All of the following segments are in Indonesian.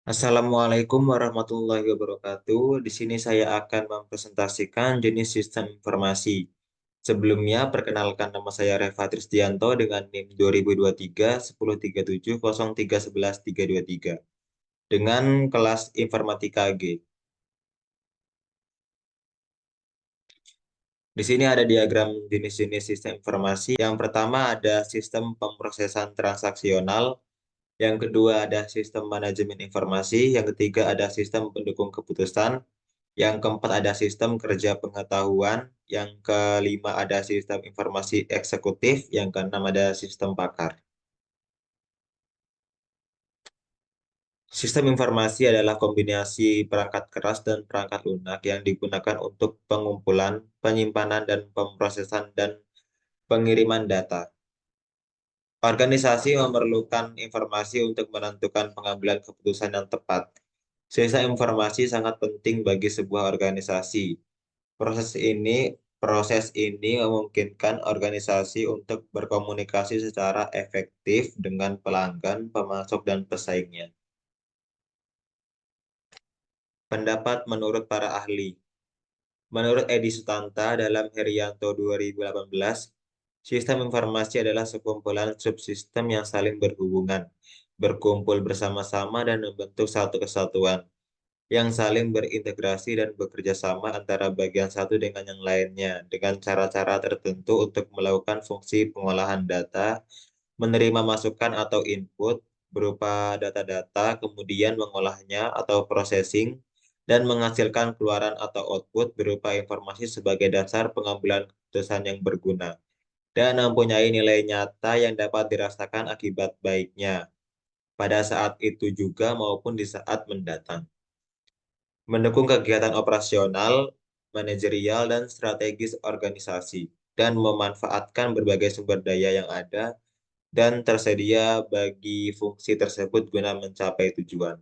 Assalamualaikum warahmatullahi wabarakatuh. Di sini saya akan mempresentasikan jenis sistem informasi. Sebelumnya, perkenalkan nama saya Reva Tristianto dengan NIM 2023 1037 03 11 323 dengan kelas Informatika G. Di sini ada diagram jenis-jenis sistem informasi. Yang pertama ada sistem pemrosesan transaksional, yang kedua ada sistem manajemen informasi, yang ketiga ada sistem pendukung keputusan, yang keempat ada sistem kerja pengetahuan, yang kelima ada sistem informasi eksekutif, yang keenam ada sistem pakar. Sistem informasi adalah kombinasi perangkat keras dan perangkat lunak yang digunakan untuk pengumpulan, penyimpanan, dan pemrosesan dan pengiriman data. Organisasi memerlukan informasi untuk menentukan pengambilan keputusan yang tepat. Sistem informasi sangat penting bagi sebuah organisasi. Proses ini proses ini memungkinkan organisasi untuk berkomunikasi secara efektif dengan pelanggan, pemasok, dan pesaingnya. Pendapat menurut para ahli. Menurut Edi Sutanta dalam Herianto 2018, sistem informasi adalah sekumpulan subsistem yang saling berhubungan, berkumpul bersama-sama dan membentuk satu kesatuan, yang saling berintegrasi dan bekerja sama antara bagian satu dengan yang lainnya dengan cara-cara tertentu untuk melakukan fungsi pengolahan data, menerima masukan atau input berupa data-data, kemudian mengolahnya atau processing, dan menghasilkan keluaran atau output berupa informasi sebagai dasar pengambilan keputusan yang berguna dan mempunyai nilai nyata yang dapat dirasakan akibat baiknya pada saat itu juga maupun di saat mendatang. Mendukung kegiatan operasional, manajerial, dan strategis organisasi, dan memanfaatkan berbagai sumber daya yang ada dan tersedia bagi fungsi tersebut guna mencapai tujuan.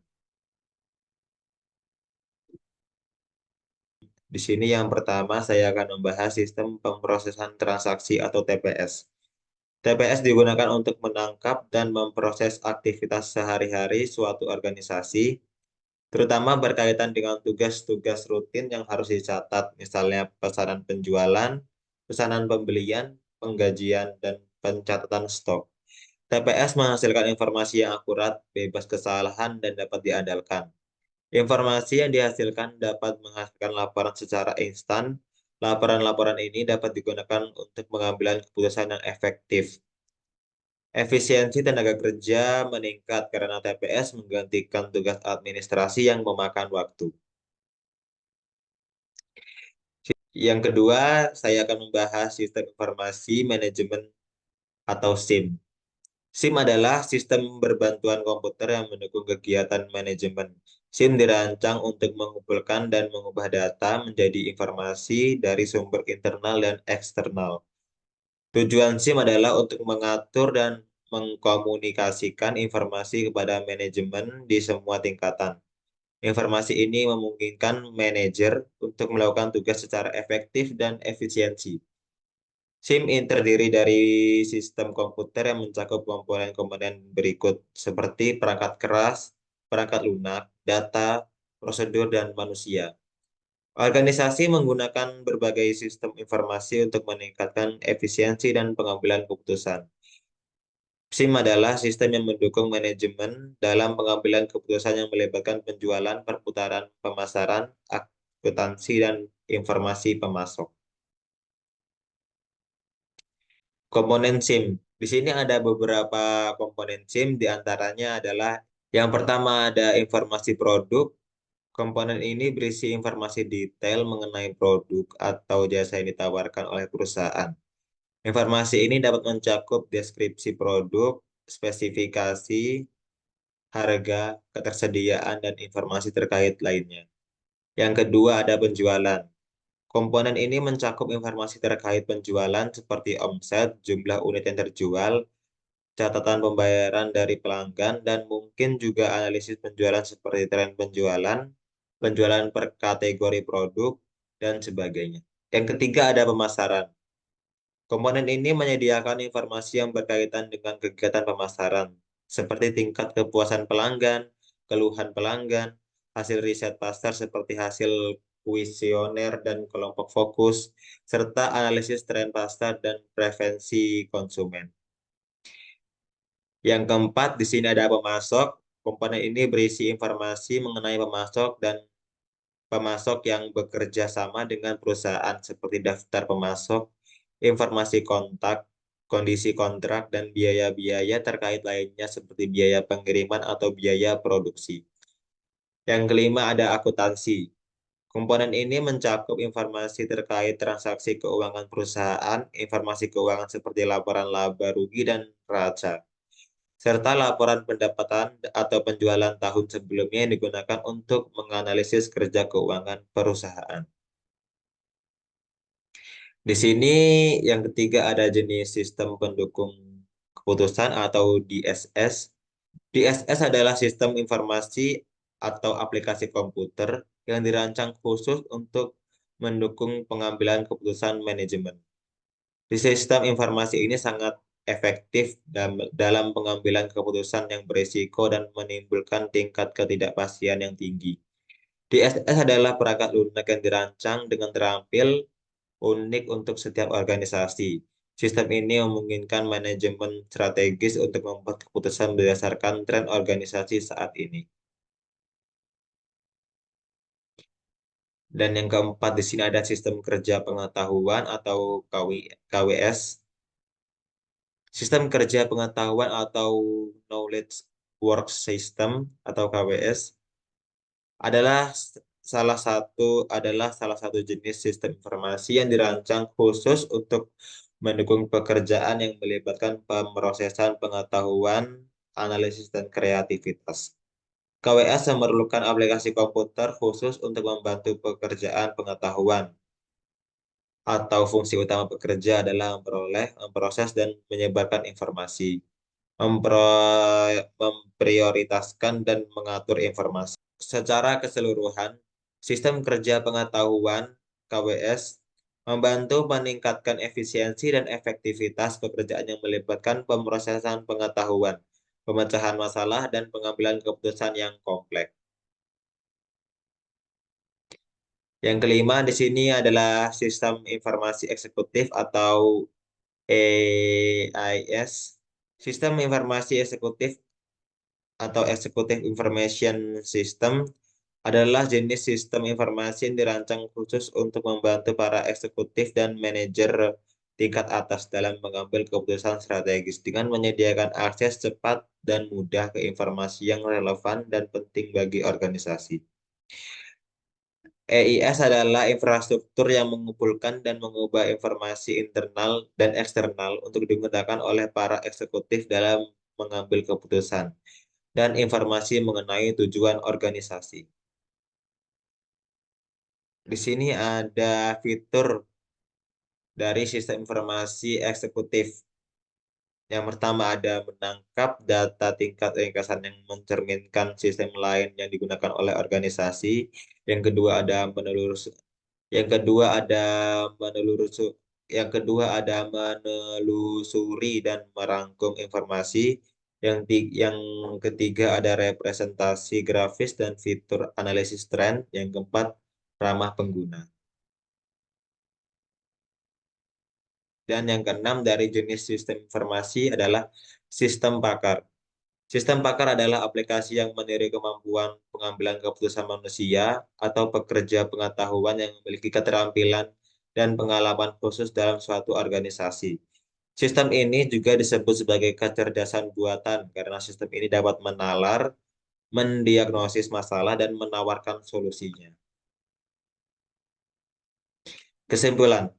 Di sini yang pertama saya akan membahas sistem pemrosesan transaksi atau TPS. TPS digunakan untuk menangkap dan memproses aktivitas sehari-hari suatu organisasi, terutama berkaitan dengan tugas-tugas rutin yang harus dicatat, misalnya pesanan penjualan, pesanan pembelian, penggajian, dan pencatatan stok. TPS menghasilkan informasi yang akurat, bebas kesalahan, dan dapat diandalkan. Informasi yang dihasilkan dapat menghasilkan laporan secara instan. Laporan-laporan ini dapat digunakan untuk pengambilan keputusan yang efektif. Efisiensi tenaga kerja meningkat karena TPS menggantikan tugas administrasi yang memakan waktu. Yang kedua, saya akan membahas sistem informasi manajemen atau SIM. SIM adalah sistem berbantuan komputer yang mendukung kegiatan manajemen. SIM dirancang untuk mengumpulkan dan mengubah data menjadi informasi dari sumber internal dan eksternal. Tujuan SIM adalah untuk mengatur dan mengkomunikasikan informasi kepada manajemen di semua tingkatan. Informasi ini memungkinkan manajer untuk melakukan tugas secara efektif dan efisiensi. SIM terdiri dari sistem komputer yang mencakup komponen-komponen berikut, seperti perangkat keras, perangkat lunak, data, prosedur, dan manusia. Organisasi menggunakan berbagai sistem informasi untuk meningkatkan efisiensi dan pengambilan keputusan. SIM adalah sistem yang mendukung manajemen dalam pengambilan keputusan yang melibatkan penjualan, perputaran, pemasaran, akuntansi, dan informasi pemasok. Komponen SIM. Di sini ada beberapa komponen SIM, di antaranya adalah yang pertama ada informasi produk. Komponen ini berisi informasi detail mengenai produk atau jasa yang ditawarkan oleh perusahaan. Informasi ini dapat mencakup deskripsi produk, spesifikasi, harga, ketersediaan, dan informasi terkait lainnya. Yang kedua ada penjualan. Komponen ini mencakup informasi terkait penjualan seperti omset, jumlah unit yang terjual, catatan pembayaran dari pelanggan, dan mungkin juga analisis penjualan seperti tren penjualan, penjualan per kategori produk, dan sebagainya. Yang ketiga ada pemasaran. Komponen ini menyediakan informasi yang berkaitan dengan kegiatan pemasaran, seperti tingkat kepuasan pelanggan, keluhan pelanggan, hasil riset pasar seperti hasil kuesioner dan kelompok fokus, serta analisis tren pasar dan preferensi konsumen. Yang keempat, di sini ada pemasok. Komponen ini berisi informasi mengenai pemasok dan pemasok yang bekerja sama dengan perusahaan seperti daftar pemasok, informasi kontak, kondisi kontrak, dan biaya-biaya terkait lainnya seperti biaya pengiriman atau biaya produksi. Yang kelima ada akuntansi. Komponen ini mencakup informasi terkait transaksi keuangan perusahaan, informasi keuangan seperti laporan laba rugi dan neraca, serta laporan pendapatan atau penjualan tahun sebelumnya yang digunakan untuk menganalisis kerja keuangan perusahaan. Di sini yang ketiga ada jenis sistem pendukung keputusan atau DSS. DSS adalah sistem informasi atau aplikasi komputer yang dirancang khusus untuk mendukung pengambilan keputusan manajemen. Di sistem informasi ini sangat efektif dalam pengambilan keputusan yang berisiko dan menimbulkan tingkat ketidakpastian yang tinggi. DSS adalah perangkat lunak yang dirancang dengan terampil unik untuk setiap organisasi. Sistem ini memungkinkan manajemen strategis untuk membuat keputusan berdasarkan tren organisasi saat ini. Dan yang keempat di sini ada sistem kerja pengetahuan atau KWS. Sistem kerja pengetahuan atau Knowledge Work System atau KWS adalah salah satu jenis sistem informasi yang dirancang khusus untuk mendukung pekerjaan yang melibatkan pemrosesan pengetahuan, analisis, dan kreativitas. KWS memerlukan aplikasi komputer khusus untuk membantu pekerjaan pengetahuan, atau fungsi utama pekerja adalah memperoleh, memproses, dan menyebarkan informasi, memprioritaskan, dan mengatur informasi. Secara keseluruhan, sistem kerja pengetahuan (KWS) membantu meningkatkan efisiensi dan efektivitas pekerjaan yang melibatkan pemrosesan pengetahuan, pemecahan masalah, dan pengambilan keputusan yang kompleks. Yang kelima di sini adalah sistem informasi eksekutif atau EIS. Sistem informasi eksekutif atau Executive Information System adalah jenis sistem informasi yang dirancang khusus untuk membantu para eksekutif dan manajer tingkat atas dalam mengambil keputusan strategis dengan menyediakan akses cepat dan mudah ke informasi yang relevan dan penting bagi organisasi. EIS adalah infrastruktur yang mengumpulkan dan mengubah informasi internal dan eksternal untuk digunakan oleh para eksekutif dalam mengambil keputusan dan informasi mengenai tujuan organisasi. Di sini ada fitur dari sistem informasi eksekutif. Yang pertama ada menangkap data tingkat ringkasan yang mencerminkan sistem lain yang digunakan oleh organisasi. Yang kedua ada yang kedua ada menelurus yang kedua ada menelusuri dan merangkum informasi. Yang ketiga ada representasi grafis dan fitur analisis tren. Yang keempat ramah pengguna. Dan yang keenam dari jenis sistem informasi adalah sistem pakar. Sistem pakar adalah aplikasi yang meniru kemampuan pengambilan keputusan manusia atau pekerja pengetahuan yang memiliki keterampilan dan pengalaman khusus dalam suatu organisasi. Sistem ini juga disebut sebagai kecerdasan buatan karena sistem ini dapat menalar, mendiagnosis masalah, dan menawarkan solusinya. Kesimpulan,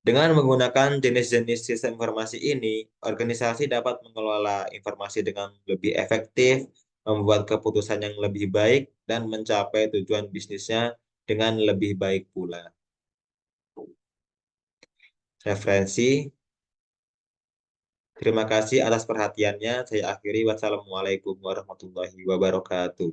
dengan menggunakan jenis-jenis sistem informasi ini, organisasi dapat mengelola informasi dengan lebih efektif, membuat keputusan yang lebih baik, dan mencapai tujuan bisnisnya dengan lebih baik pula. Referensi, terima kasih atas perhatiannya. Saya akhiri. Wassalamualaikum warahmatullahi wabarakatuh.